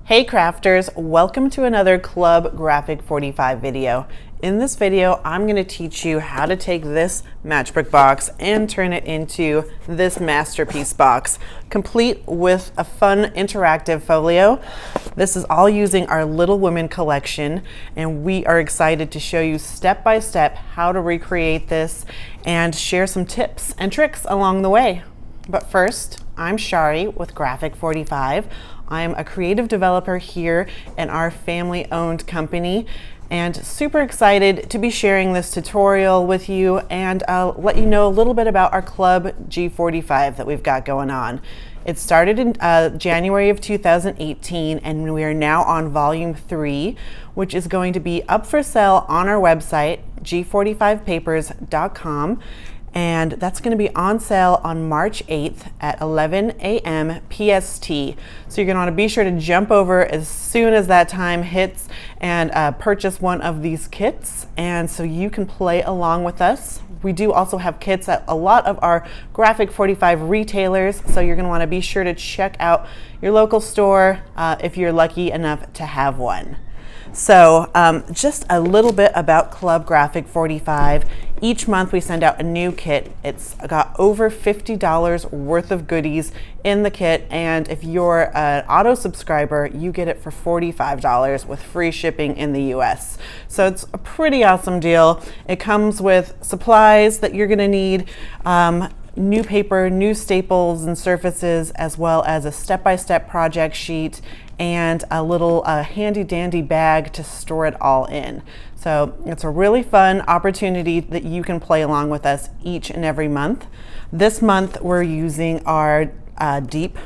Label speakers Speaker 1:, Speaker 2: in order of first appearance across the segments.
Speaker 1: Hey crafters, welcome to another Clube Graphic 45 video. In this video, I'm going to teach you how to take this matchbook box and turn it into this masterpiece box, complete with a fun interactive folio. This is all using our Little Women collection, and we are excited to show you step by step how to recreate this and share some tips and tricks along the way. But first, I'm Charee with Graphic 45. I'm a creative developer here in our family-owned company and super excited to be sharing this tutorial with you and let you know a little bit about our Clube G45 that we've got going on. It started in January of 2018 and we are now on volume 3, which is going to be up for sale on our website, g45papers.com. And that's going to be on sale on March 8th at 11 a.m. PST. So you're going to want to be sure to jump over as soon as that time hits and purchase one of these kits, and so you can play along with us. We do also have kits at a lot of our Graphic 45 retailers, so you're going to want to be sure to check out your local store if you're lucky enough to have one. So just a little bit about Clube Graphic 45. Each month we send out a new kit. It's got over $50 worth of goodies in the kit, and if you're an auto subscriber, you get it for $45 with free shipping in the US. So it's a pretty awesome deal. It comes with supplies that you're gonna need, new paper, new staples and surfaces, as well as a step-by-step project sheet and a little handy dandy bag to store it all in. So it's a really fun opportunity that you can play along with us each and every month. This month we're using our deep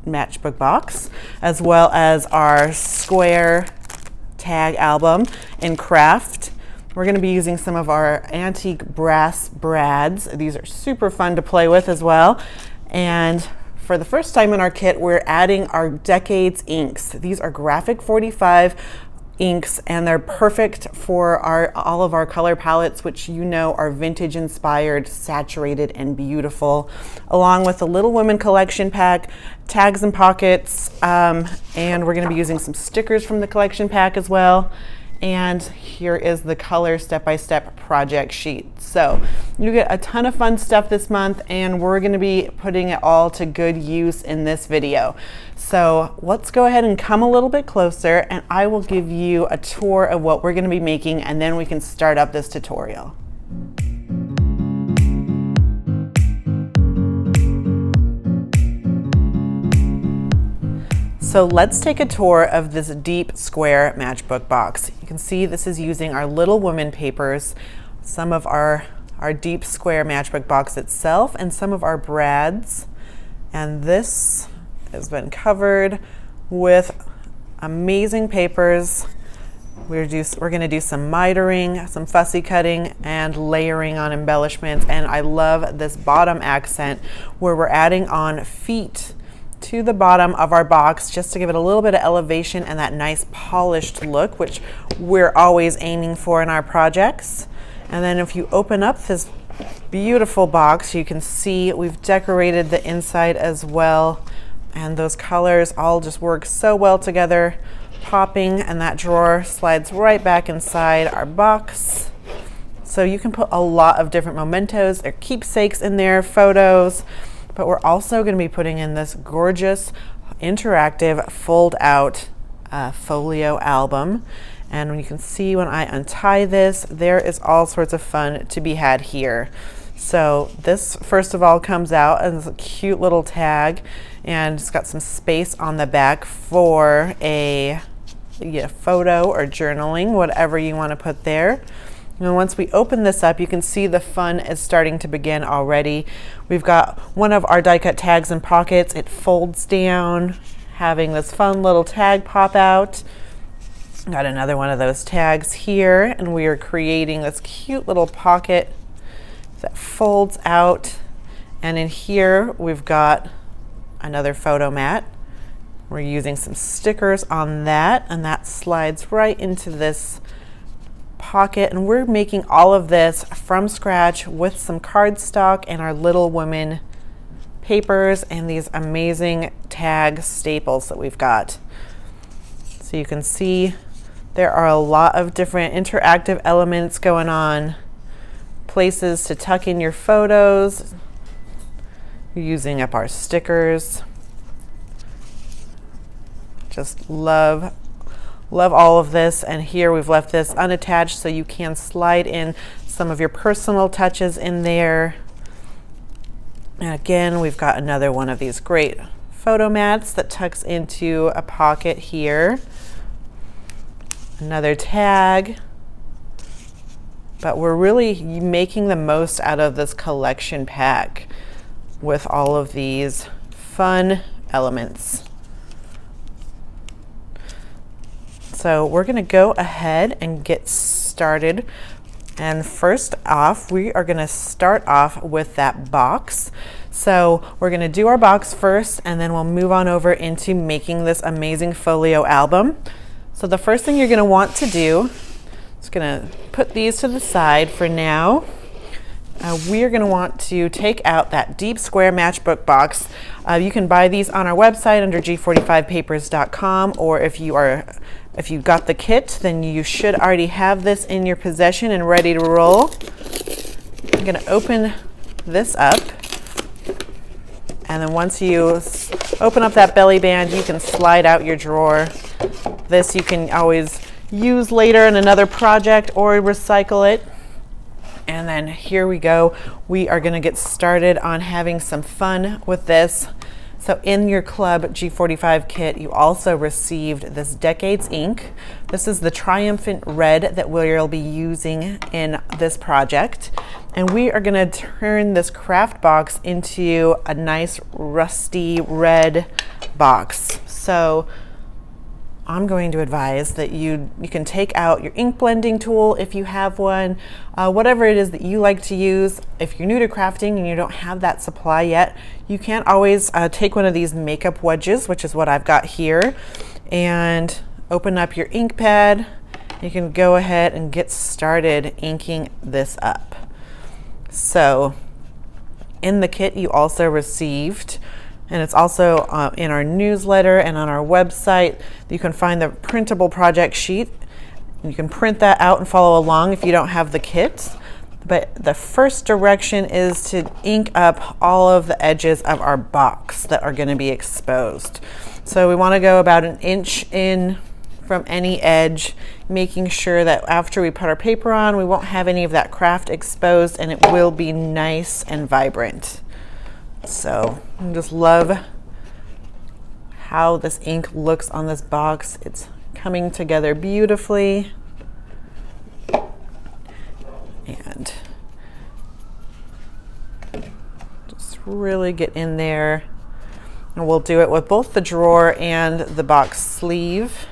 Speaker 1: matchbook box as well as our square tag album in craft. We're going to be using some of our antique brass brads. These are super fun to play with as well. And for the first time in our kit, we're adding our Decades inks. These are Graphic 45 inks, and they're perfect for all of our color palettes, which you know are vintage inspired, saturated, and beautiful, along with the Little Women collection pack, tags and pockets, and we're going to be using some stickers from the collection pack as well. And here is the color step-by-step project sheet. So you get a ton of fun stuff this month, and we're going to be putting it all to good use in this video. So let's go ahead and come a little bit closer, and I will give you a tour of what we're going to be making, and then we can start up this tutorial. So let's take a tour of this deep square matchbook box. You can see this is using our Little Women papers, some of our deep square matchbook box itself, and some of our brads. And this has been covered with amazing papers. We're going to do some mitering, some fussy cutting, and layering on embellishments. And I love this bottom accent where we're adding on feet to the bottom of our box just to give it a little bit of elevation and that nice polished look, which we're always aiming for in our projects. And then if you open up this beautiful box, you can see we've decorated the inside as well, and those colors all just work so well together, popping, and that drawer slides right back inside our box. So you can put a lot of different mementos or keepsakes in there, photos. But we're also going to be putting in this gorgeous interactive fold out folio album. And you can see when I untie this, there is all sorts of fun to be had here. So this first of all comes out as a cute little tag, and it's got some space on the back for a photo or journaling, whatever you want to put there. And once we open this up, you can see the fun is starting to begin already. We've got one of our die cut tags and pockets. It folds down, having this fun little tag pop out. Got another one of those tags here, and we are creating this cute little pocket that folds out. And in here, we've got another photo mat. We're using some stickers on that, and that slides right into this pocket, and we're making all of this from scratch with some cardstock and our Little Women papers and these amazing tag staples that we've got. So you can see there are a lot of different interactive elements going on. Places to tuck in your photos. We're using up our stickers. Just love all of this. And here we've left this unattached so you can slide in some of your personal touches in there. And again, we've got another one of these great photo mats that tucks into a pocket here. Another tag. But we're really making the most out of this collection pack with all of these fun elements. So we're going to go ahead and get started. And first off, we are going to start off with that box. So we're going to do our box first, and then we'll move on over into making this amazing folio album. So the first thing you're going to want to do is going to put these to the side for now. We are going to want to take out that deep square matchbook box. You can buy these on our website under G45papers.com, or if you got the kit, then you should already have this in your possession and ready to roll. I'm going to open this up, and then once you open up that belly band, you can slide out your drawer. This you can always use later in another project or recycle it. And then here we go. We are going to get started on having some fun with this. So in your Clube G45 kit, you also received this Decades ink. This is the Triumphant Red that we'll be using in this project. And we are going to turn this craft box into a nice rusty red box. So I'm going to advise that you can take out your ink blending tool if you have one, whatever it is that you like to use. If you're new to crafting and you don't have that supply yet, you can always take one of these makeup wedges, which is what I've got here, and open up your ink pad. You can go ahead and get started inking this up. So in the kit you also received, and it's also in our newsletter and on our website, you can find the printable project sheet. You can print that out and follow along if you don't have the kit. But the first direction is to ink up all of the edges of our box that are going to be exposed. So we want to go about 1 inch in from any edge, making sure that after we put our paper on, we won't have any of that craft exposed, and it will be nice and vibrant. So I just love how this ink looks on this box. It's coming together beautifully. And just really get in there. And we'll do it with both the drawer and the box sleeve.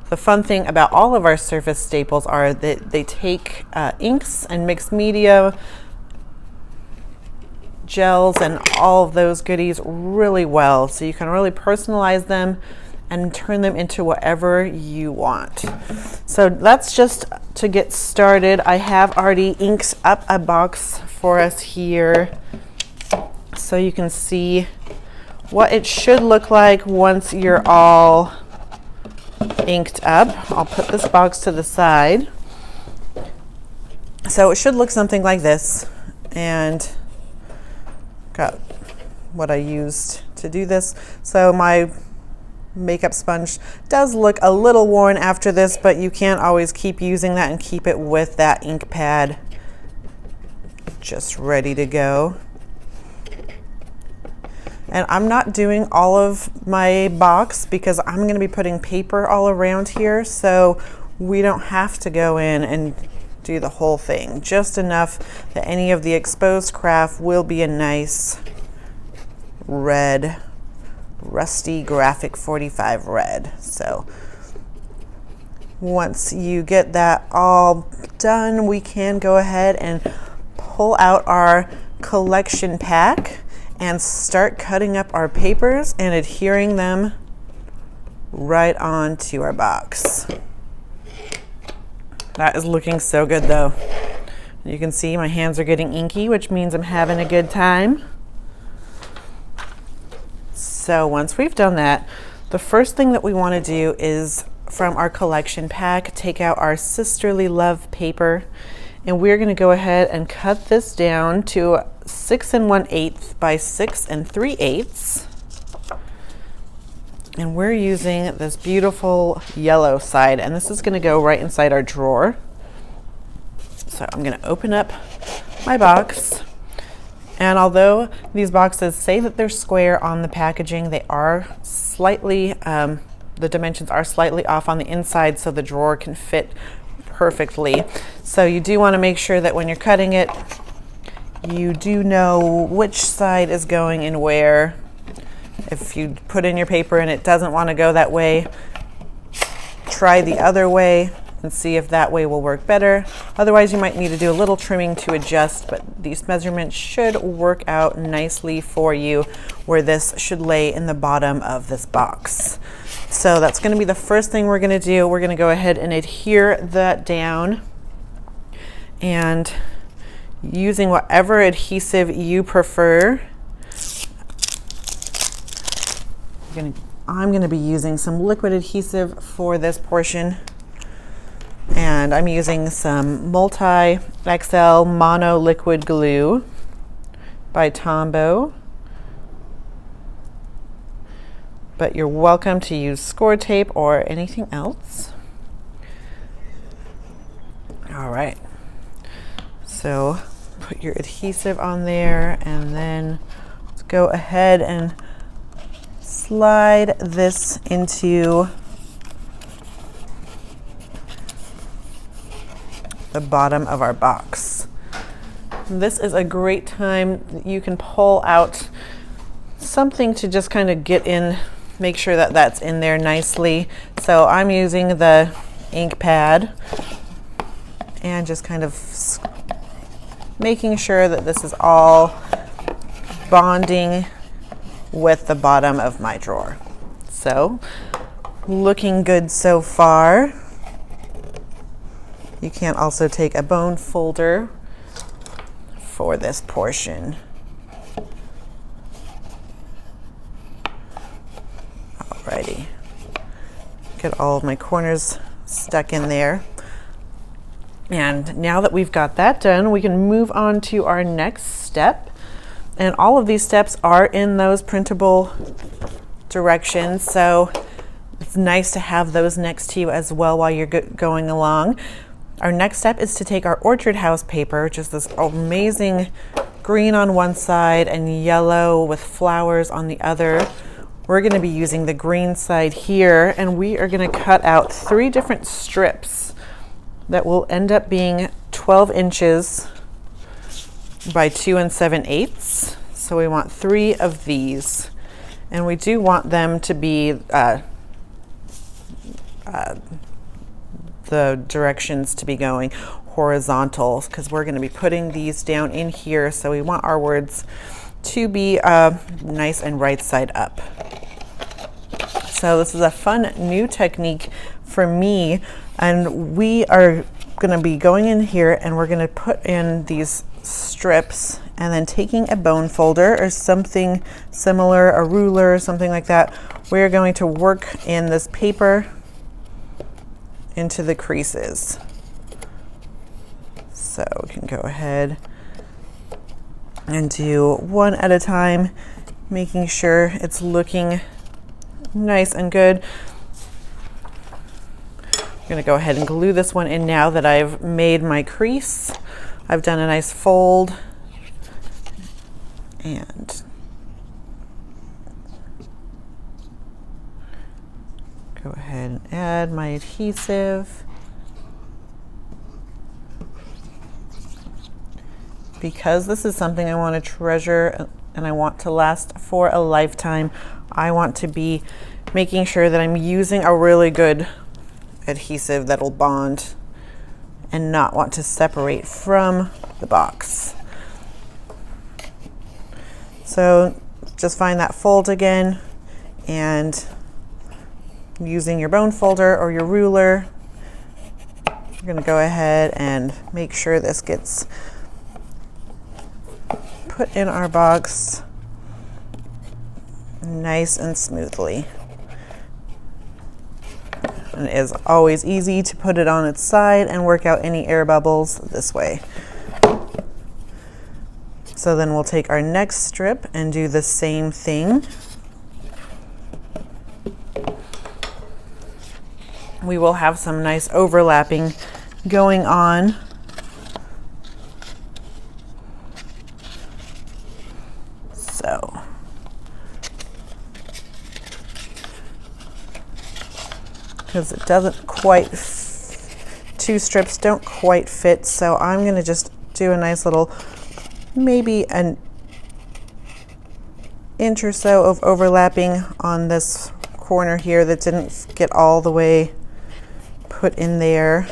Speaker 1: The fun thing about all of our surface staples are that they take inks and mixed media, gels, and all of those goodies really well. So you can really personalize them and turn them into whatever you want. So that's just to get started. I have already inked up a box for us here, so you can see what it should look like once you're all inked up. I'll put this box to the side. So it should look something like this, and got what I used to do this. So my makeup sponge does look a little worn after this, but you can't always keep using that and keep it with that ink pad just ready to go. And I'm not doing all of my box because I'm going to be putting paper all around here, so we don't have to go in and do the whole thing. Just enough that any of the exposed craft will be a nice red, rusty graphic 45 red. So once you get that all done, we can go ahead and pull out our collection pack and start cutting up our papers and adhering them right onto our box. That is looking so good though. You can see my hands are getting inky, which means I'm having a good time. So once we've done that, the first thing that we want to do is, from our collection pack, take out our Sisterly Love paper, and we're going to go ahead and cut this down to 6 1/8 by 6 3/8. And we're using this beautiful yellow side, and this is going to go right inside our drawer. So I'm going to open up my box, and although these boxes say that they're square on the packaging, they are slightly, the dimensions are slightly off on the inside, so the drawer can fit perfectly. So you do want to make sure that when you're cutting it, you do know which side is going in where. If you put in your paper and it doesn't want to go that way, try the other way and see if that way will work better. Otherwise, you might need to do a little trimming to adjust, but these measurements should work out nicely for you where this should lay in the bottom of this box. So that's going to be the first thing we're going to do. We're going to go ahead and adhere that down, and using whatever adhesive you prefer. I'm going to be using some liquid adhesive for this portion, and I'm using some multi-XL mono liquid glue by Tombow, but you're welcome to use score tape or anything else. All right, so put your adhesive on there, and then let's go ahead and slide this into the bottom of our box. This is a great time that you can pull out something to just kind of get in, make sure that that's in there nicely. So I'm using the ink pad and just kind of making sure that this is all bonding with the bottom of my drawer. So looking good so far. You can also take a bone folder for this portion. Alrighty, get all of my corners stuck in there. And now that we've got that done, we can move on to our next step. And all of these steps are in those printable directions, so it's nice to have those next to you as well while you're going along. Our next step is to take our Orchard House paper, which is this amazing green on one side and yellow with flowers on the other. We're going to be using the green side here, and we are going to cut out 3 different strips that will end up being 12 inches by 2 7/8. So we want 3 of these, and we do want them to be the directions to be going horizontal, because we're going to be putting these down in here, so we want our words to be nice and right side up. So this is a fun new technique for me, and we are going to be going in here and we're going to put in these strips, and then taking a bone folder or something similar, a ruler or something like that, we're going to work in this paper into the creases. So we can go ahead and do one at a time, making sure it's looking nice and good. I'm going to go ahead and glue this one in now that I've made my crease. I've done a nice fold, and go ahead and add my adhesive. Because this is something I want to treasure and I want to last for a lifetime, I want to be making sure that I'm using a really good adhesive that'll bond and not want to separate from the box. So just find that fold again, and using your bone folder or your ruler, you're going to go ahead and make sure this gets put in our box nice and smoothly. And it is always easy to put it on its side and work out any air bubbles this way. So then we'll take our next strip and do the same thing. We will have some nice overlapping going on. So. Because it doesn't quite, two strips don't quite fit, so I'm going to just do a nice little, maybe an inch or so of overlapping on this corner here that didn't get all the way put in there.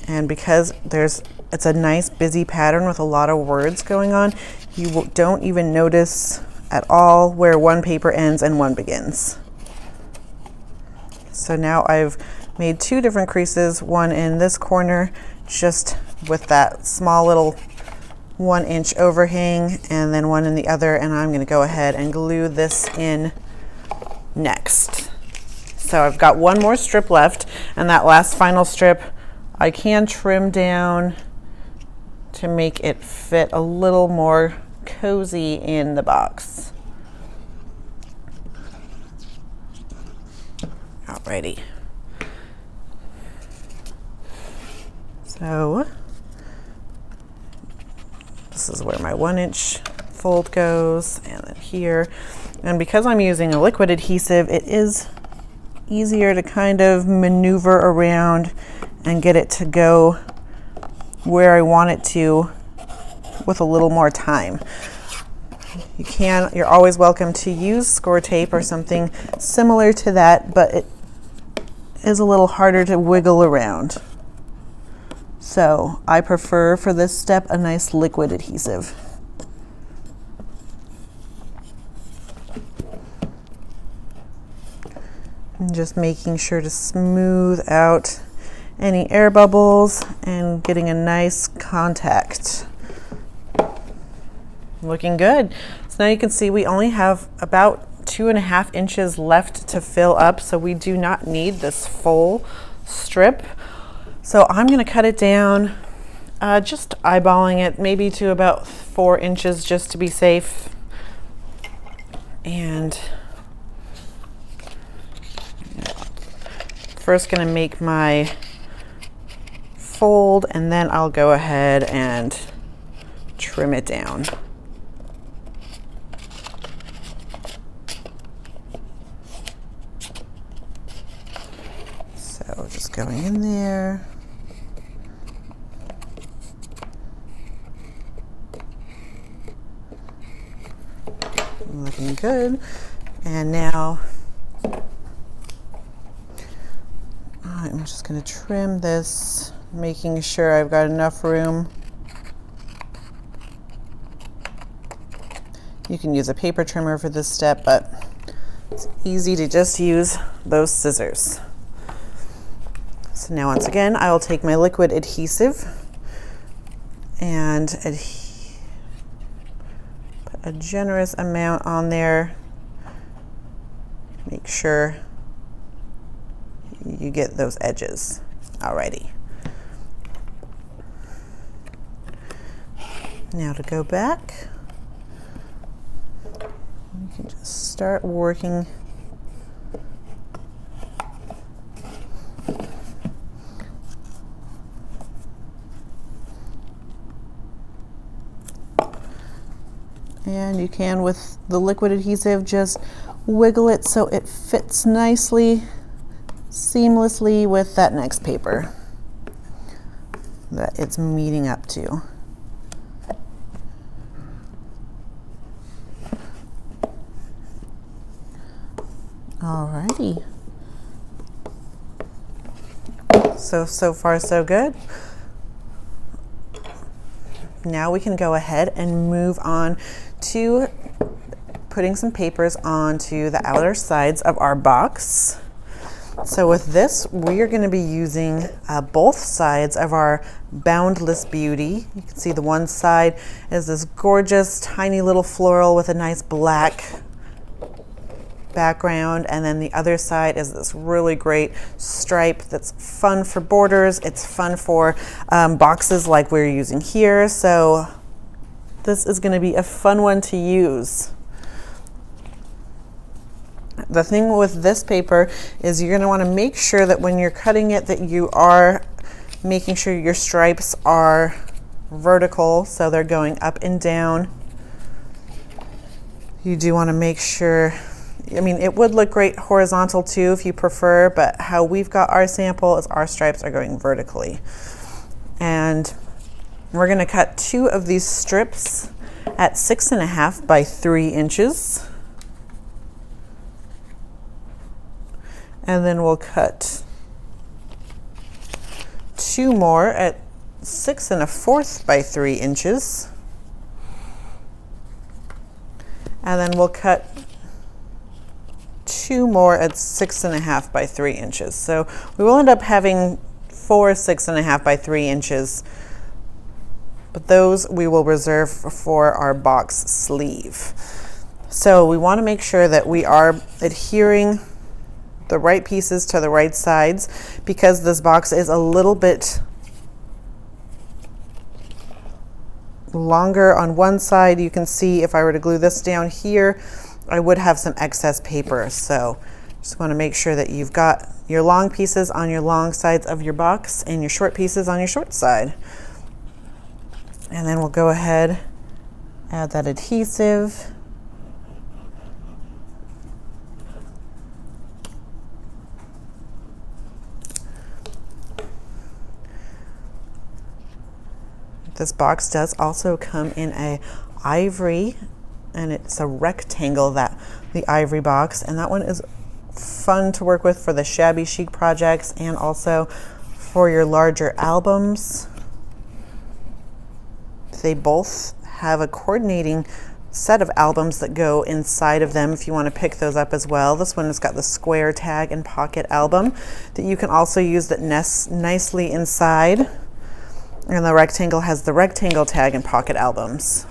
Speaker 1: And because it's a nice busy pattern with a lot of words going on, you don't even notice at all where one paper ends and one begins. So now I've made two different creases, one in this corner just with that small little 1-inch overhang, and then one in the other, and I'm going to go ahead and glue this in next. So I've got one more strip left, and that last final strip I can trim down to make it fit a little more cozy in the box. Alrighty. So this is where my 1-inch fold goes, and then here. And because I'm using a liquid adhesive, it is easier to kind of maneuver around and get it to go where I want it to with a little more time. You're always welcome to use score tape or something similar to that, but it is a little harder to wiggle around. So I prefer for this step a nice liquid adhesive. And just making sure to smooth out any air bubbles and getting a nice contact. Looking good. So now you can see we only have about 2.5 inches left to fill up, so we do not need this full strip. So I'm going to cut it down, just eyeballing it, maybe to about 4 inches just to be safe. And first going to make my fold, and then I'll go ahead and trim it down. So just going in there. Looking good. And now I'm just going to trim this, making sure I've got enough room. You can use a paper trimmer for this step, but it's easy to just use those scissors. So now once again, I will take my liquid adhesive and put a generous amount on there. Make sure you get those edges. Alrighty. Now to go back, you can just start working . And you can, with the liquid adhesive, just wiggle it so it fits nicely, seamlessly with that next paper that it's meeting up to. Alrighty. So far so good. Now we can go ahead and move on to putting some papers onto the outer sides of our box. So with this, we are going to be using both sides of our Boundless Beauty. You can see the one side is this gorgeous tiny little floral with a nice black background, and then the other side is this really great stripe that's fun for borders. It's fun for boxes like we're using here. So this is going to be a fun one to use. The thing with this paper is you're going to want to make sure that when you're cutting it that you are making sure your stripes are vertical, so they're going up and down. You do want to make sure, I mean, it would look great horizontal too if you prefer, but how we've got our sample is our stripes are going vertically. And we're going to cut 2 of these strips at 6.5 by 3 inches. And then we'll cut 2 more at 6.25 by 3 inches. And then we'll cut 2 more at 6.5 by 3 inches. So we will end up having 4 6.5 by 3 inches, but those we will reserve for our box sleeve. So we want to make sure that we are adhering the right pieces to the right sides, because this box is a little bit longer on one side. You can see if I were to glue this down here, I would have some excess paper. So just want to make sure that you've got your long pieces on your long sides of your box and your short pieces on your short side. And then we'll go ahead, add that adhesive. This box does also come in a ivory, and it's a rectangle, that the ivory box, and that one is fun to work with for the shabby chic projects and also for your larger albums. They both have a coordinating set of albums that go inside of them if you want to pick those up as well. This one has got the square tag and pocket album that you can also use that nests nicely inside. And the rectangle has the rectangle tag and pocket albums.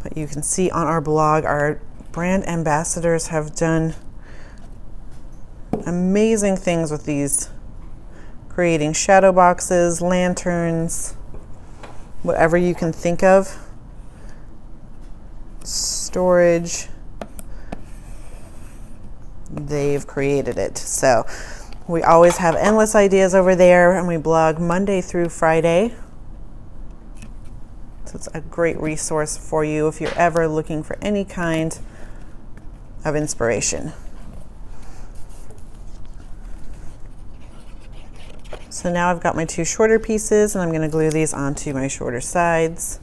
Speaker 1: But you can see on our blog, our brand ambassadors have done amazing things with these, creating shadow boxes, lanterns, whatever you can think of, storage. They've created it. So we always have endless ideas over there, and we blog Monday through Friday. So it's a great resource for you if you're ever looking for any kind of inspiration. So now I've got my 2 shorter pieces, and I'm going to glue these onto my shorter sides.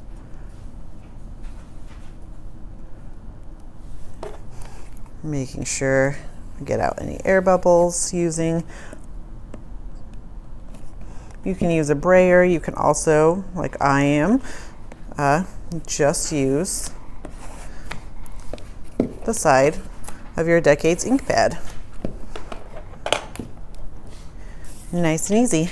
Speaker 1: Making sure I get out any air bubbles using. You can use a brayer. You can also, like I am, just use the side of your Decades ink pad. Nice and easy.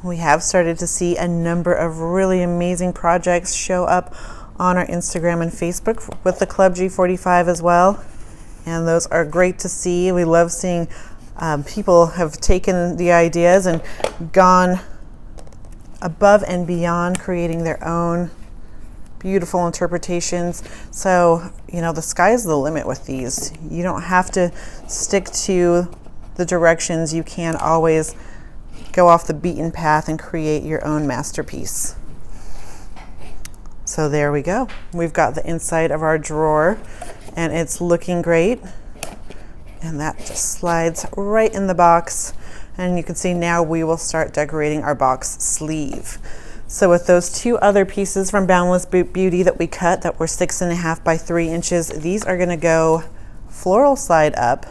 Speaker 1: We have started to see a number of really amazing projects show up on our Instagram and Facebook with the Clube G45 as well. And those are great to see. We love seeing people have taken the ideas and gone above and beyond, creating their own beautiful interpretations. So, you know, the sky's the limit with these. You don't have to stick to the directions. You can always go off the beaten path and create your own masterpiece. So there we go. We've got the inside of our drawer, and it's looking great. And that just slides right in the box. And you can see now we will start decorating our box sleeve. So with those 2 other pieces from Boundless Beauty that we cut that were 6.5 by 3 inches, these are going to go floral side up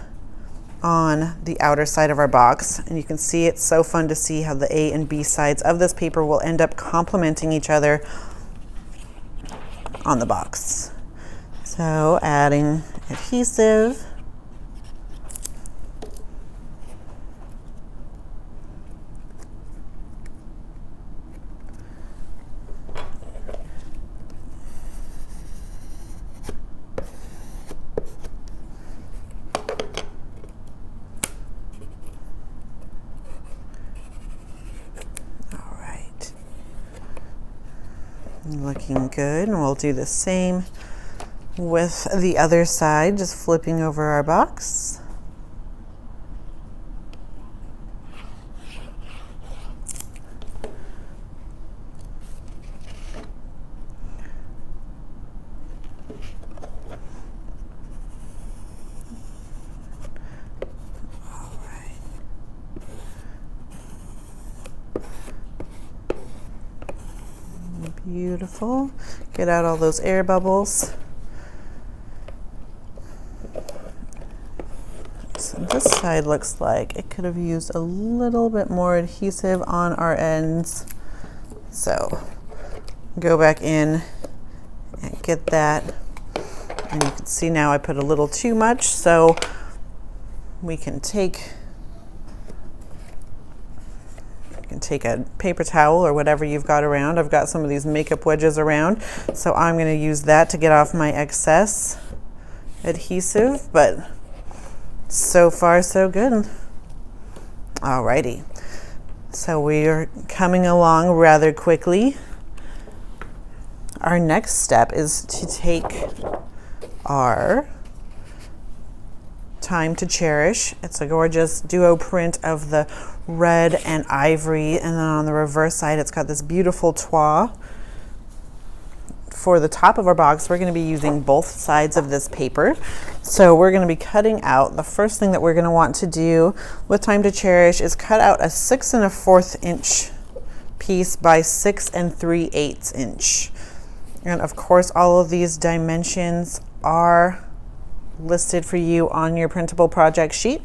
Speaker 1: on the outer side of our box. And you can see it's so fun to see how the A and B sides of this paper will end up complementing each other on the box. So adding adhesive. Looking good, and we'll do the same with the other side, just flipping over our box. Beautiful. Get out all those air bubbles. So this side looks like it could have used a little bit more adhesive on our ends. So go back in and get that. And you can see now I put a little too much, so we can take a paper towel or whatever you've got around. I've got some of these makeup wedges around, so I'm going to use that to get off my excess adhesive, but so far so good. Alrighty, so we are coming along rather quickly. Our next step is to take our Time to Cherish. It's a gorgeous duo print of the red and ivory, and then on the reverse side it's got this beautiful toile. For the top of our box, we're going to be using both sides of this paper. So we're going to be cutting out, the first thing that we're going to want to do with Time to Cherish is cut out a 6 1/4 inch piece by 6 3/8 inch. And of course all of these dimensions are listed for you on your printable project sheet.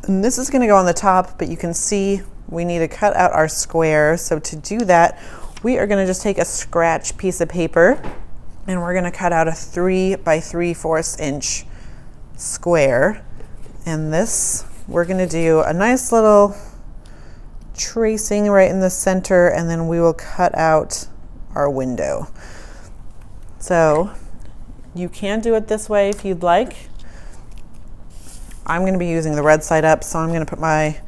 Speaker 1: And this is going to go on the top, but you can see we need to cut out our square. So to do that, we are going to just take a scratch piece of paper and we're going to cut out a 3 3/4 inch square. And this, we're going to do a nice little tracing right in the center, and then we will cut out our window. So you can do it this way if you'd like. I'm going to be using the red side up, so I'm going to put my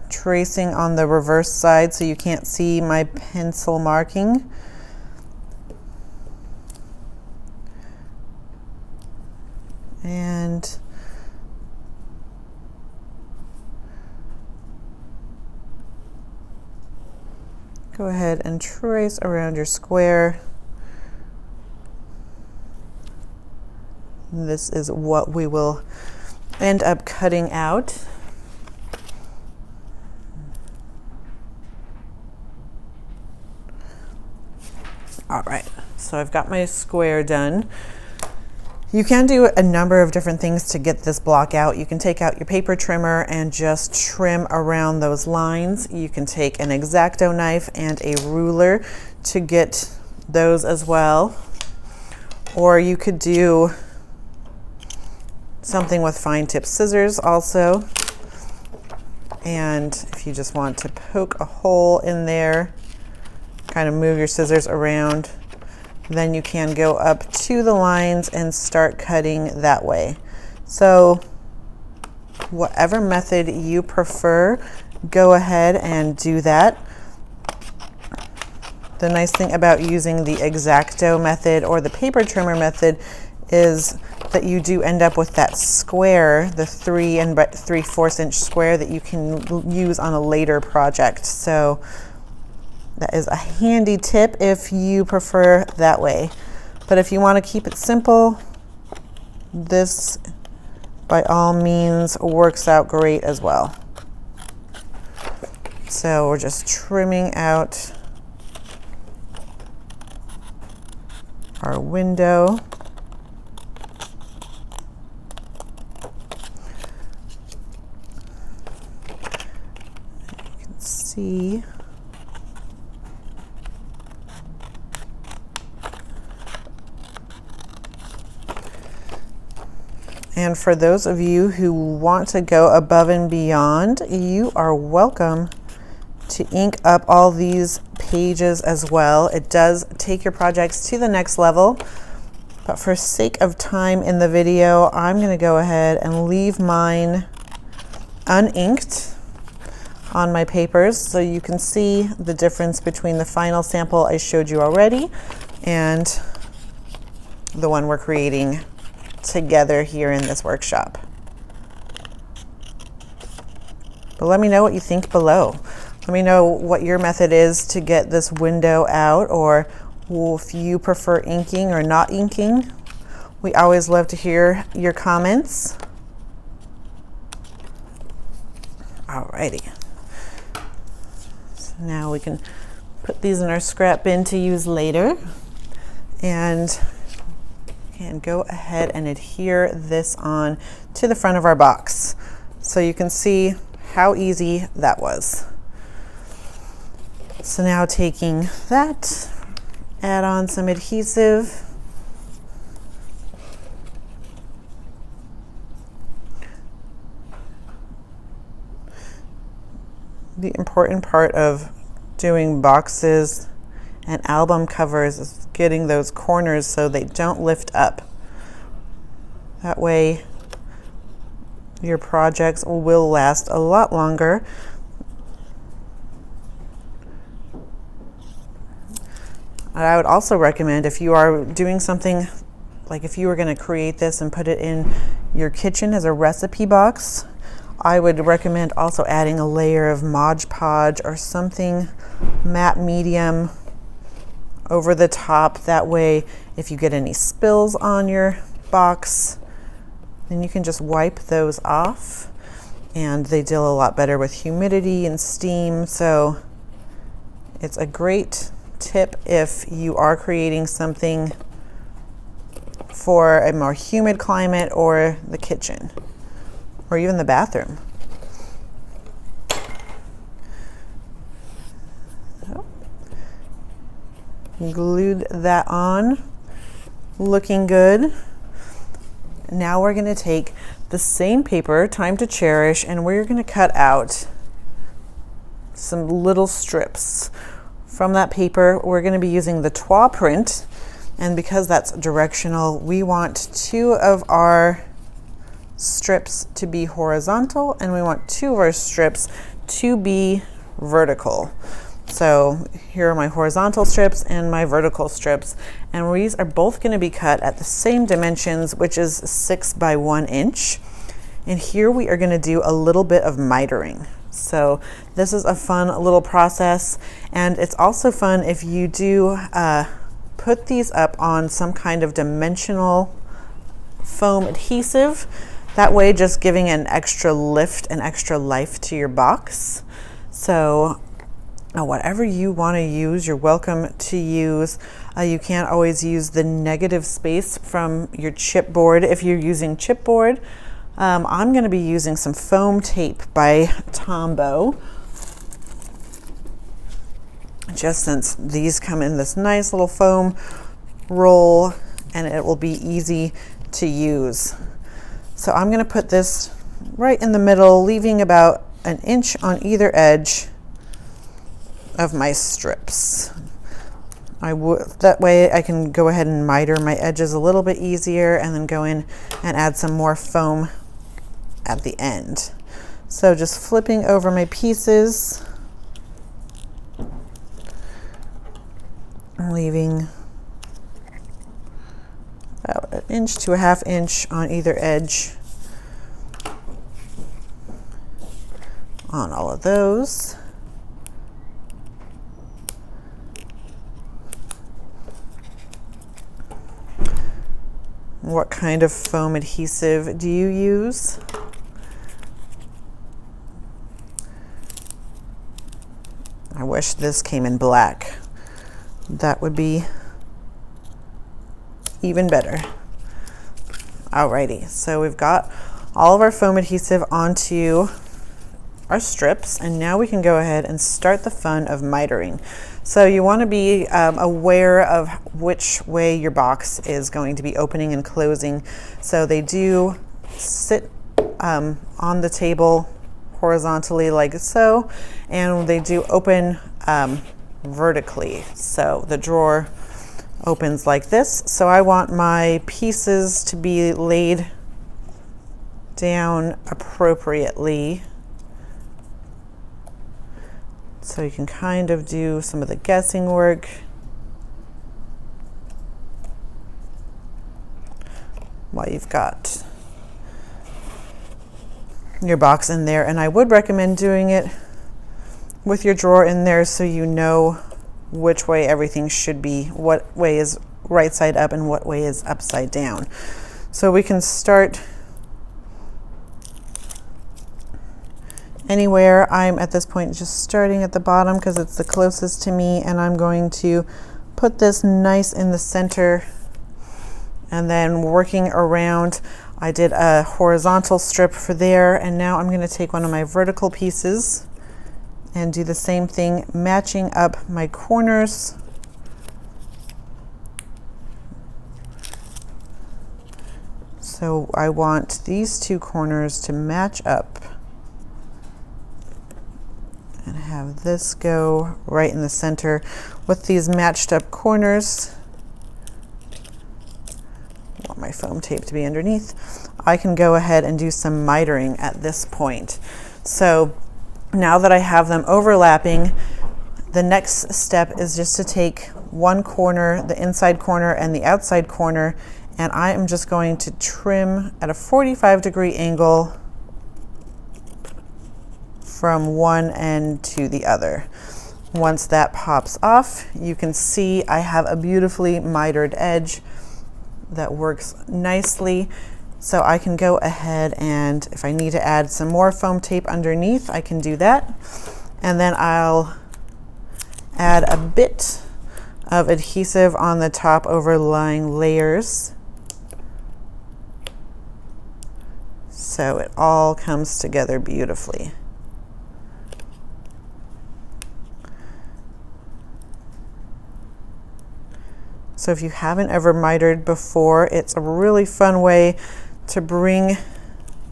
Speaker 1: tracing on the reverse side so you can't see my pencil marking. And go ahead and trace around your square. This is what we will end up cutting out. All right, so I've got my square done. You can do a number of different things to get this block out. You can take out your paper trimmer and just trim around those lines. You can take an exacto knife and a ruler to get those as well. Or you could do something with fine tip scissors also. And if you just want to poke a hole in there, kind of move your scissors around, then you can go up to the lines and start cutting that way. So whatever method you prefer, go ahead and do that. The nice thing about using the exacto method or the paper trimmer method is that you do end up with that square, the 3 3/4 inch square that you can use on a later project. So that is a handy tip if you prefer that way. But if you want to keep it simple, this by all means works out great as well. So we're just trimming out our window. You can see and for those of you who want to go above and beyond, you are welcome to ink up all these pages as well. It does take your projects to the next level, but for sake of time in the video, I'm going to go ahead and leave mine uninked. on my papers so you can see the difference between the final sample I showed you already and the one we're creating together here in this workshop. But let me know what you think below. Let me know what your method is to get this window out, or if you prefer inking or not inking. We always love to hear your comments. Alrighty. So now we can put these in our scrap bin to use later. And go ahead and adhere this on to the front of our box so you can see how easy that was. So now taking that, add on some adhesive. The important part of doing boxes and album covers is getting those corners so they don't lift up. That way your projects will last a lot longer. I would also recommend, if you are doing something, like if you were going to create this and put it in your kitchen as a recipe box, I would recommend also adding a layer of Mod Podge or something matte medium over the top. That way, if you get any spills on your box, then you can just wipe those off, and they deal a lot better with humidity and steam. So it's a great tip if you are creating something for a more humid climate or the kitchen or even the bathroom. So, glued that on, looking good. Now we're going to take the same paper, Time to Cherish, and we're going to cut out some little strips. From that paper, we're going to be using the Trois print, and because that's directional, we want 2 of our strips to be horizontal and we want 2 of our strips to be vertical. So here are my horizontal strips and my vertical strips, and these are both going to be cut at the same dimensions, which is 6 by 1 inch. And here we are going to do a little bit of mitering. So this is a fun little process, and it's also fun if you do put these up on some kind of dimensional foam adhesive. That way, just giving an extra lift and extra life to your box. So whatever you want to use, you're welcome to use. You can't always use the negative space from your chipboard if you're using chipboard. I'm going to be using some foam tape by Tombow, just since these come in this nice little foam roll and it will be easy to use. So I'm going to put this right in the middle, leaving about 1 inch on either edge of my strips. That way I can go ahead and miter my edges a little bit easier and then go in and add some more foam at the end. So just flipping over my pieces, leaving about 1 inch to 1/2 inch on either edge on all of those. What kind of foam adhesive do you use? I wish this came in black. That would be even better. Alrighty, so we've got all of our foam adhesive onto our strips, and now we can go ahead and start the fun of mitering. So you want to be aware of which way your box is going to be opening and closing. So they do sit on the table horizontally like so, and they do open vertically. So the drawer opens like this. So I want my pieces to be laid down appropriately So you can kind of do some of the guessing work. While you've got your box in there, and I would recommend doing it with your drawer in there so you know which way everything should be, what way is right side up and what way is upside down. So we can start anywhere. I'm at this point just starting at the bottom because it's the closest to me, and I'm going to put this nice in the center and then working around. I did a horizontal strip for there, and now I'm going to take one of my vertical pieces and do the same thing, matching up my corners. So I want these two corners to match up and have this go right in the center with these matched up corners. I want my foam tape to be underneath. I can go ahead and do some mitering at this point. So now that I have them overlapping, the next step is just to take one corner, the inside corner and the outside corner, and I am just going to trim at a 45-degree angle from one end to the other. Once that pops off, you can see I have a beautifully mitered edge that works nicely. So I can go ahead, and if I need to add some more foam tape underneath, I can do that. And then I'll add a bit of adhesive on the top overlying layers, so it all comes together beautifully. So if you haven't ever mitered before, it's a really fun way to bring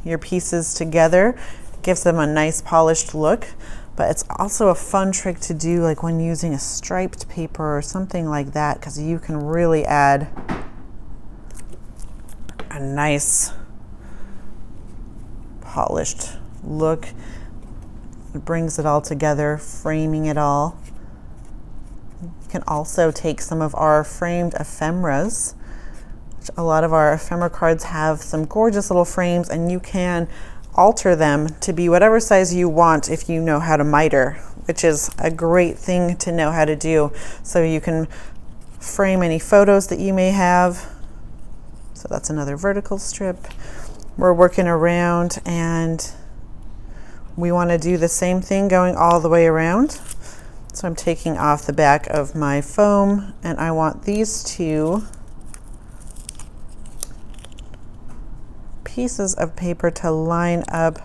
Speaker 1: your pieces together. It gives them a nice polished look, but it's also a fun trick to do like when using a striped paper or something like that, because you can really add a nice polished look. It brings it all together, framing it all. You can also take some of our framed ephemeras. A lot of our ephemera cards have some gorgeous little frames, and you can alter them to be whatever size you want if you know how to miter, which is a great thing to know how to do. So you can frame any photos that you may have. So that's another vertical strip. We're working around, and we want to do the same thing going all the way around. So I'm taking off the back of my foam, and I want these two pieces of paper to line up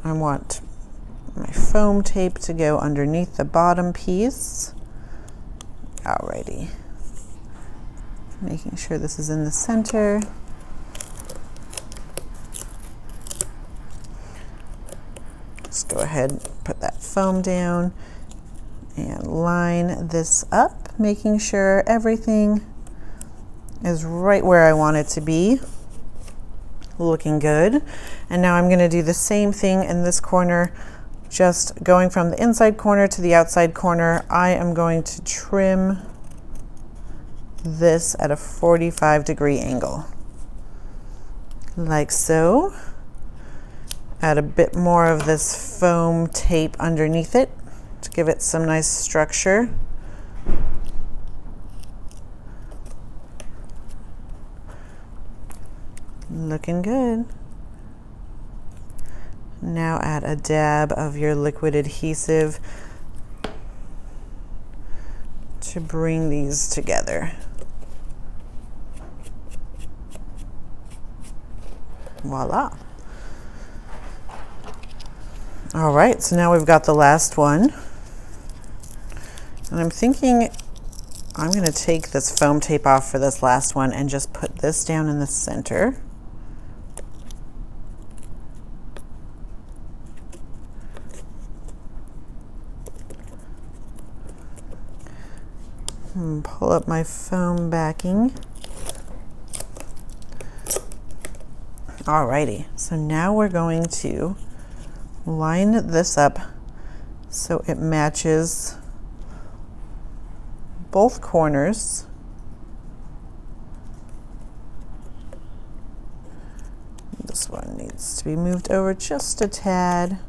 Speaker 1: I want my foam tape to go underneath the bottom piece. Alrighty, making sure this is in the center. Just go ahead and put that foam down and line this up, making sure everything is right where I want it to be. Looking good. And now I'm going to do the same thing in this corner, just going from the inside corner to the outside corner. I am going to trim this at a 45-degree angle, like so. Add a bit more of this foam tape underneath it to give it some nice structure. Looking good. Now add a dab of your liquid adhesive to bring these together. Voila. All right, so now we've got the last one. And I'm thinking I'm going to take this foam tape off for this last one and just put this down in the center. pull up my foam backing. Alrighty, so now we're going to line this up so it matches both corners. This one needs to be moved over just a tad.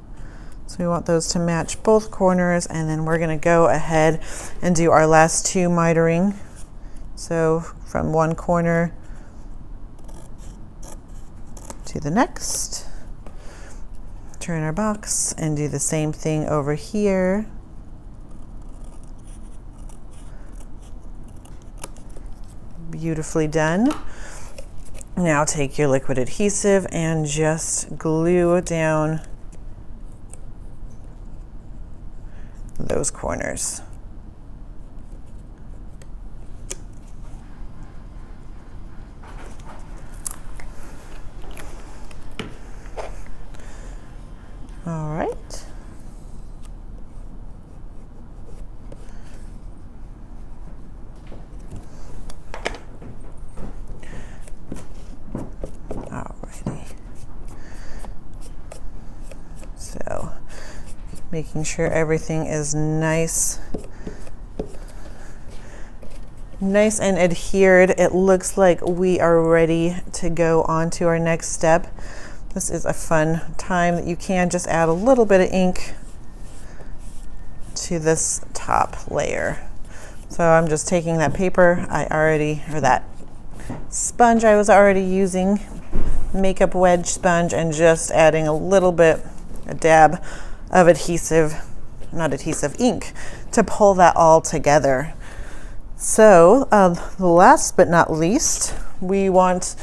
Speaker 1: So we want those to match both corners, and then we're going to go ahead and do our last two mitering. So from one corner to the next, turn our box and do the same thing over here. Beautifully done. Now take your liquid adhesive and just glue down those corners. All right. Alrighty. So, making sure everything is nice and adhered. It looks like we are ready to go on to our next step. This is a fun time that you can just add a little bit of ink to this top layer. So I'm just taking that paper or that sponge I was already using, makeup wedge sponge, and just adding a dab of ink to pull that all together. So last but not least, we want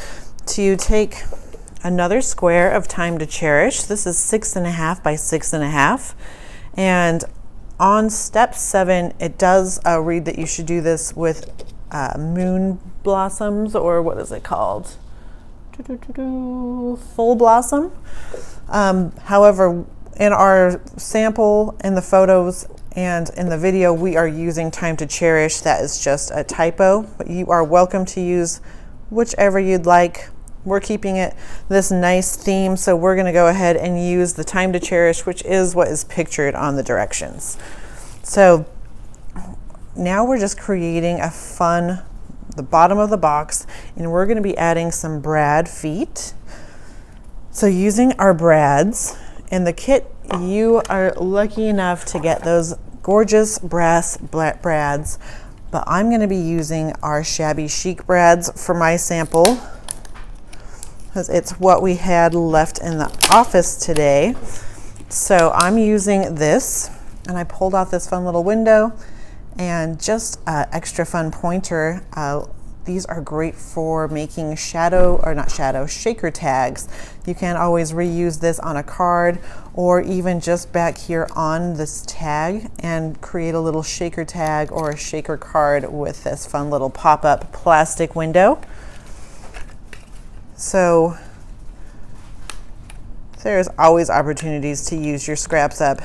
Speaker 1: to take another square of Time to Cherish. This is 6.5 by 6.5. And on step 7, it does read that you should do this with moon blossoms, or what is it called? Full blossom. However, in our sample, in the photos, and in the video, we are using Time to Cherish. That is just a typo, but you are welcome to use whichever you'd like. We're keeping it this nice theme, so we're going to go ahead and use the Time to Cherish, which is what is pictured on the directions. So now we're just creating the bottom of the box, and we're going to be adding some brad feet. So using our brads in the kit, you are lucky enough to get those gorgeous brass brads, but I'm going to be using our shabby chic brads for my sample, because it's what we had left in the office today. So I'm using this, and I pulled out this fun little window and just an extra fun pointer. These are great for making shaker tags. You can always reuse this on a card, or even just back here on this tag, and create a little shaker tag or a shaker card with this fun little pop-up plastic window. So there's always opportunities to use your scraps up.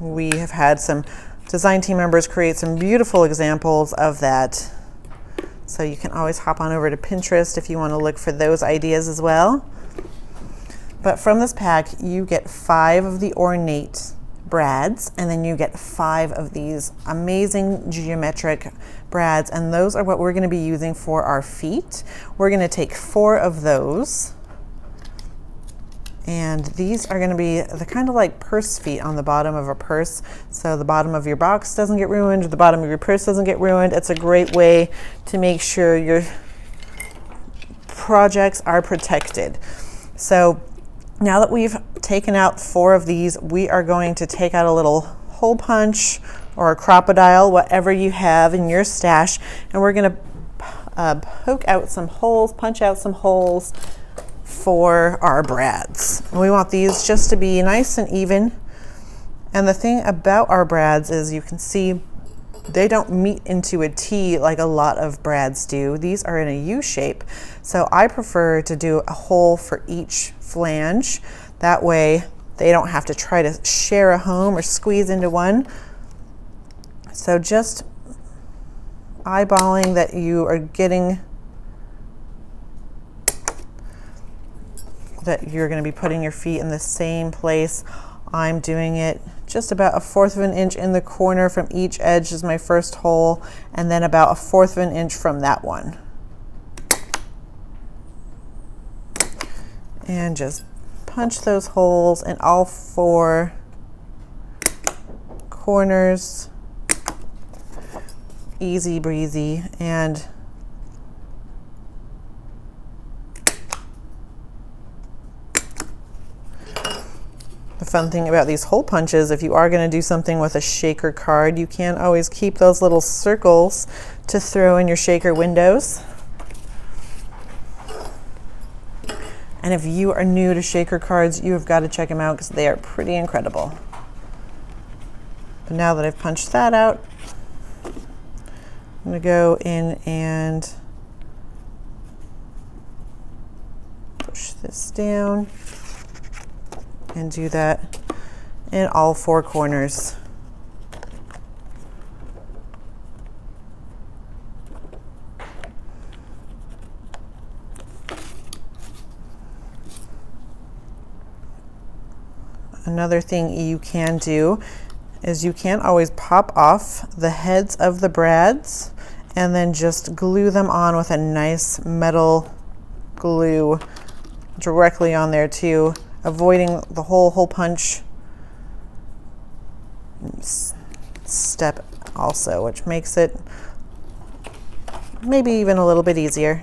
Speaker 1: We have had some design team members create some beautiful examples of that. So you can always hop on over to Pinterest if you want to look for those ideas as well. But from this pack, you get 5 of the ornate brads, and then you get 5 of these amazing geometric brads, and those are what we're going to be using for our feet. We're going to take 4 of those, and these are going to be the kind of like purse feet on the bottom of a purse, so the bottom of your box doesn't get ruined, or the bottom of your purse doesn't get ruined. It's a great way to make sure your projects are protected. So now that we've taken out 4 of these, we are going to take out a little hole punch or a crocodile, whatever you have in your stash, and we're going to punch out some holes for our brads. And we want these just to be nice and even. And the thing about our brads is, you can see they don't meet into a T like a lot of brads do. These are in a U shape. So I prefer to do a hole for each flange. That way they don't have to try to share a home or squeeze into one. So just eyeballing that you are getting, that you're going to be putting your feet in the same place. I'm doing it just about 1/4 of an inch in the corner from each edge is my first hole, and then about 1/4 of an inch from that one. And just punch those holes in all 4 corners. Easy breezy. And the fun thing about these hole punches, if you are going to do something with a shaker card, you can always keep those little circles to throw in your shaker windows. And if you are new to shaker cards, you have got to check them out because they are pretty incredible. But now that I've punched that out, I'm going to go in and push this down and do that in all 4 corners. Another thing you can do is you can always pop off the heads of the brads and then just glue them on with a nice metal glue directly on there too, avoiding the whole hole punch step also, which makes it maybe even a little bit easier.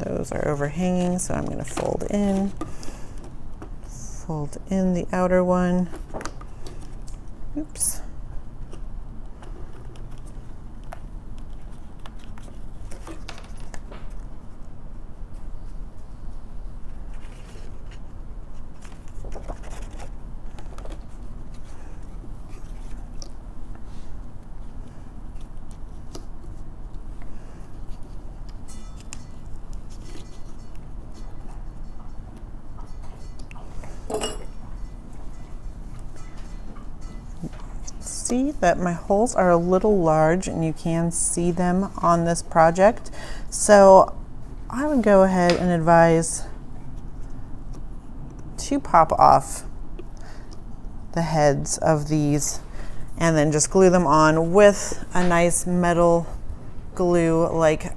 Speaker 1: Those are overhanging, so I'm going to fold in the outer one. Oops. See that my holes are a little large and you can see them on this project. So I would go ahead and advise to pop off the heads of these and then just glue them on with a nice metal glue like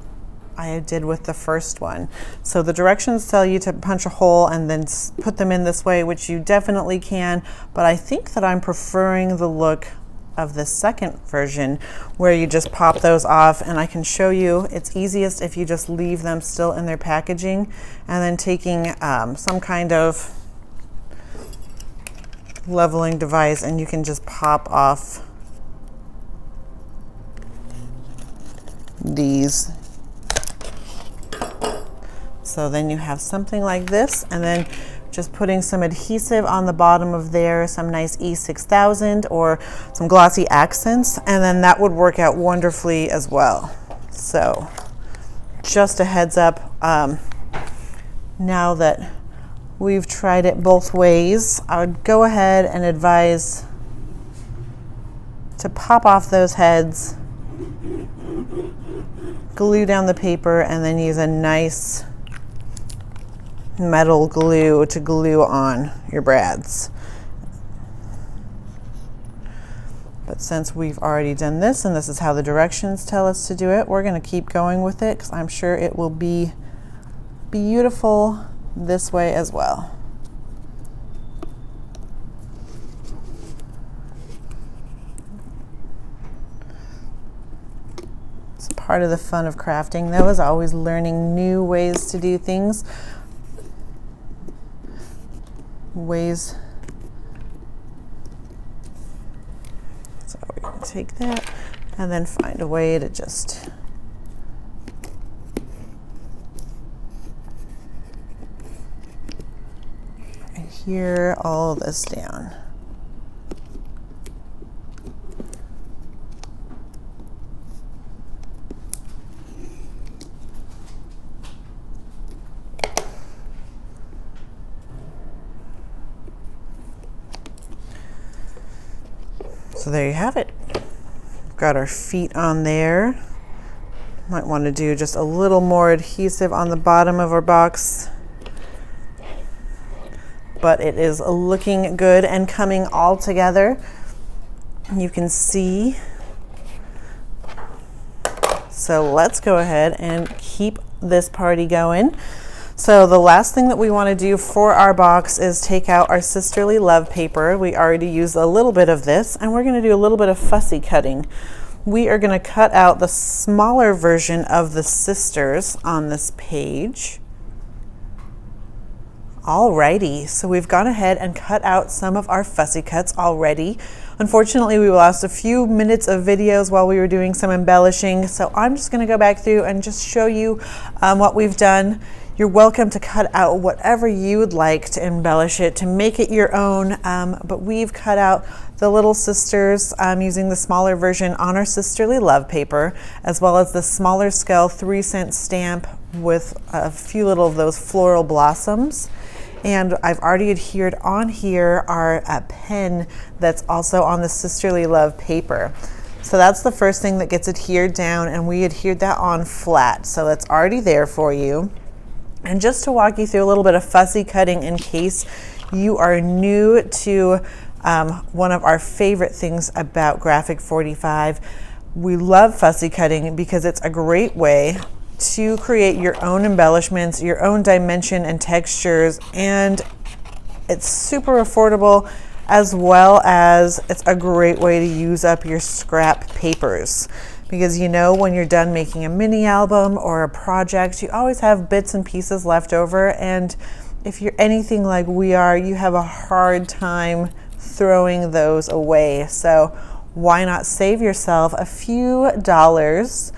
Speaker 1: I did with the first one. So the directions tell you to punch a hole and then put them in this way, which you definitely can, but I think that I'm preferring the look of the second version where you just pop those off, and I can show you it's easiest if you just leave them still in their packaging and then taking some kind of leveling device and you can just pop off these. So then you have something like this, and then just putting some adhesive on the bottom of there, some nice E6000 or some glossy accents, and then that would work out wonderfully as well. So just a heads up, now that we've tried it both ways, I would go ahead and advise to pop off those heads, glue down the paper, and then use a nice metal glue to glue on your brads. But since we've already done this and this is how the directions tell us to do it, we're going to keep going with it because I'm sure it will be beautiful this way as well. It's part of the fun of crafting, though, is always learning new ways to do things. So we're going to take that and then find a way to just adhere all this down. So there you have it. Got our feet on there. Might want to do just a little more adhesive on the bottom of our box. But it is looking good and coming all together. You can see. So let's go ahead and keep this party going. So the last thing that we want to do for our box is take out our sisterly love paper. We already used a little bit of this, and we're going to do a little bit of fussy cutting. We are going to cut out the smaller version of the sisters on this page. Alrighty, so we've gone ahead and cut out some of our fussy cuts already. Unfortunately, we lost a few minutes of videos while we were doing some embellishing, so I'm just going to go back through and just show you what we've done. You're welcome to cut out whatever you would like to embellish it, to make it your own, but we've cut out the little sisters using the smaller version on our sisterly love paper, as well as the smaller scale 3-cent stamp with a few little of those floral blossoms. And I've already adhered on here our pen that's also on the sisterly love paper. So that's the first thing that gets adhered down, and we adhered that on flat. So that's already there for you. And just to walk you through a little bit of fussy cutting in case you are new to one of our favorite things about Graphic 45, we love fussy cutting because it's a great way to create your own embellishments, your own dimension and textures, and it's super affordable, as well as it's a great way to use up your scrap papers. Because you know, when you're done making a mini album or a project, you always have bits and pieces left over, and if you're anything like we are, you have a hard time throwing those away. So why not save yourself a few dollars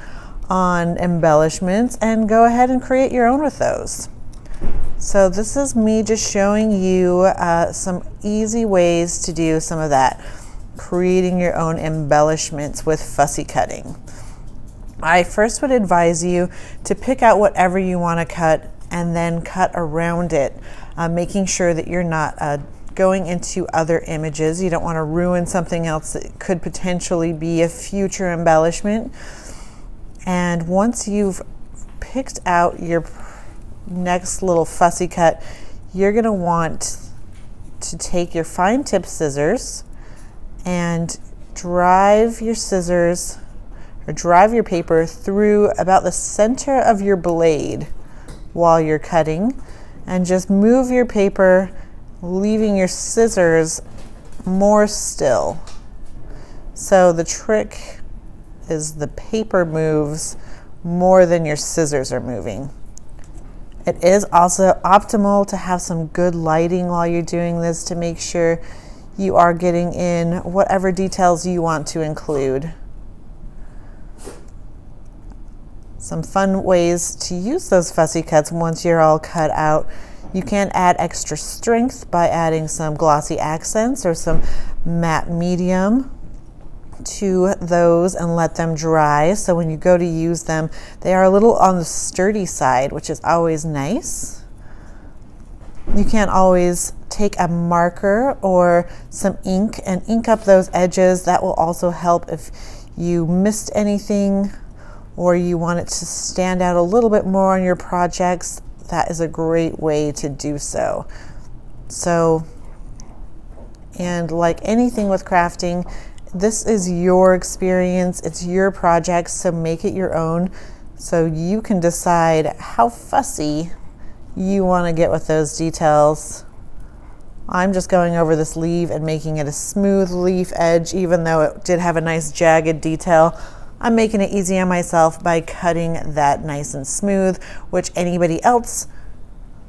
Speaker 1: on embellishments and go ahead and create your own with those. So this is me just showing you some easy ways to do some of that, creating your own embellishments with fussy cutting. I first would advise you to pick out whatever you want to cut and then cut around it, making sure that you're not going into other images. You don't want to ruin something else that could potentially be a future embellishment. And once you've picked out your next little fussy cut, you're going to want to take your fine tip scissors and drive your scissors or drive your paper through about the center of your blade while you're cutting, and just move your paper, leaving your scissors more still. So the trick is the paper moves more than your scissors are moving. It is also optimal to have some good lighting while you're doing this to make sure you are getting in whatever details you want to include. Some fun ways to use those fussy cuts once you're all cut out. You can add extra strength by adding some glossy accents or some matte medium to those and let them dry. So when you go to use them, they are a little on the sturdy side, which is always nice. You can always take a marker or some ink and ink up those edges. That will also help if you missed anything or you want it to stand out a little bit more on your projects. That is a great way to do so. And like anything with crafting, this is your experience, it's your project, so make it your own so you can decide how fussy you want to get with those details. I'm just going over this leaf and making it a smooth leaf edge, even though it did have a nice jagged detail. I'm making it easy on myself by cutting that nice and smooth, which anybody else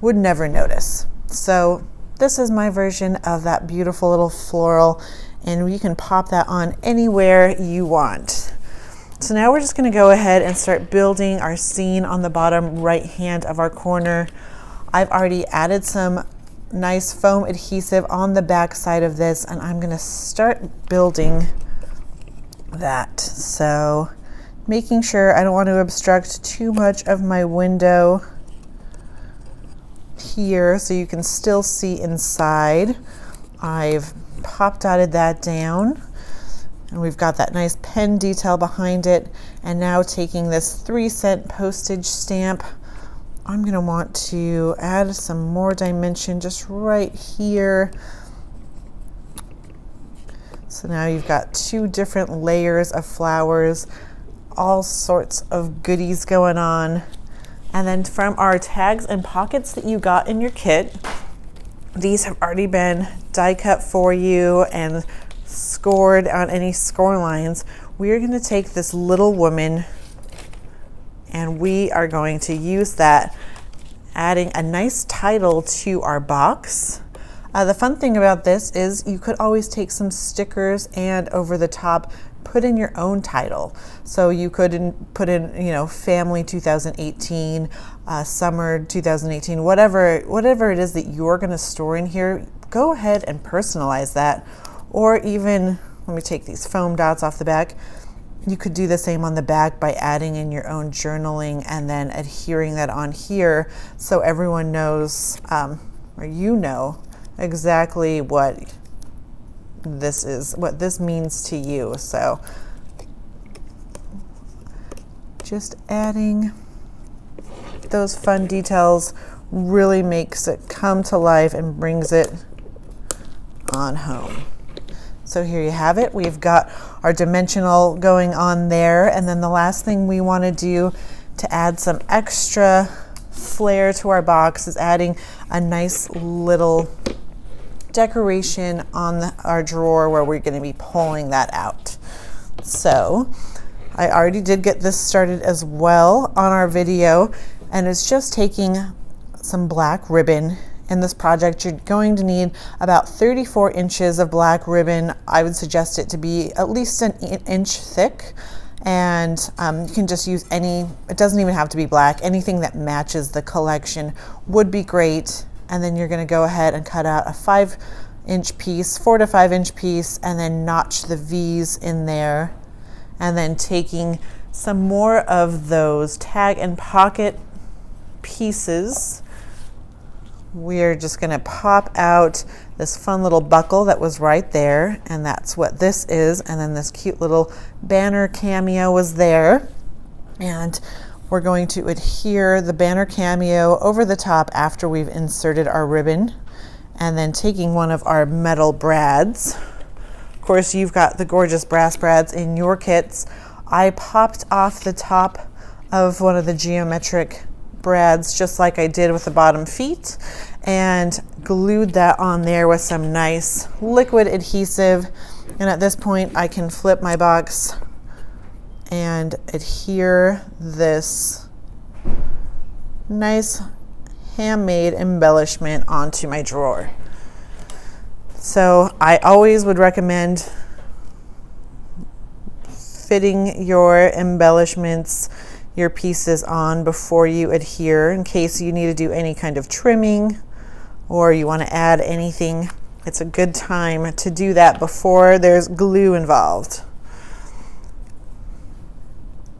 Speaker 1: would never notice. So this is my version of that beautiful little floral, and you can pop that on anywhere you want. So now we're just going to go ahead and start building our scene on the bottom right hand of our corner. I've already added some nice foam adhesive on the back side of this, and I'm gonna start building that. So making sure I don't want to obstruct too much of my window here so you can still see inside. I've pop dotted that down, and we've got that nice pen detail behind it. And now taking this 3-cent postage stamp, I'm going to want to add some more dimension just right here. So now you've got 2 different layers of flowers, all sorts of goodies going on. And then from our tags and pockets that you got in your kit, these have already been die cut for you and scored on any score lines. We're going to take this little woman and we are going to use that, adding a nice title to our box. The fun thing about this is you could always take some stickers and over the top put in your own title. So you could put in, you know, family 2018, summer 2018, whatever it is that you're going to store in here. Go ahead and personalize that. Or even, let me take these foam dots off the back. You could do the same on the back by adding in your own journaling and then adhering that on here so everyone knows, or you know exactly what this is, what this means to you. So just adding those fun details really makes it come to life and brings it on home. So here you have it. We've got our dimensional going on there. And then the last thing we want to do to add some extra flair to our box is adding a nice little decoration on our drawer where we're going to be pulling that out. So I already did get this started as well on our video, and it's just taking some black ribbon. In this project, you're going to need about 34 inches of black ribbon. I would suggest it to be at least an inch thick. And you can just use any, it doesn't even have to be black, anything that matches the collection would be great. And then you're gonna go ahead and cut out a 5-inch piece, 4 to 5 inch piece, and then notch the V's in there. And then taking some more of those tag and pocket pieces, we're just gonna pop out this fun little buckle that was right there, and that's what this is. And then this cute little banner cameo was there. And we're going to adhere the banner cameo over the top after we've inserted our ribbon. And then taking one of our metal brads. Of course, you've got the gorgeous brass brads in your kits. I popped off the top of one of the geometric brads just like I did with the bottom feet and glued that on there with some nice liquid adhesive. And at this point I can flip my box and adhere this nice handmade embellishment onto my drawer. So I always would recommend fitting your embellishments, your pieces on before you adhere in case you need to do any kind of trimming or you want to add anything. It's a good time to do that before there's glue involved.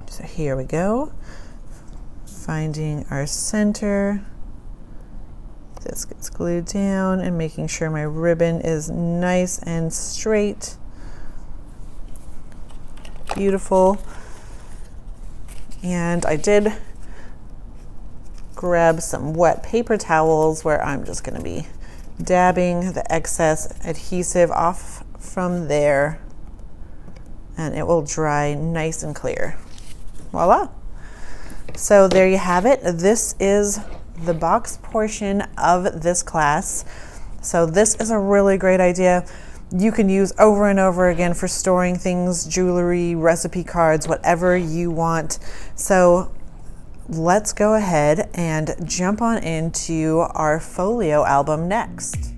Speaker 1: So here we go. Finding our center. This gets glued down and making sure my ribbon is nice and straight. Beautiful. And I did grab some wet paper towels where I'm just going to be dabbing the excess adhesive off from there, and it will dry nice and clear. Voila. So there you have it. This is the box portion of this class. So this is a really great idea. You can use over and over again for storing things, jewelry, recipe cards, whatever you want. So let's go ahead and jump on into our folio album next.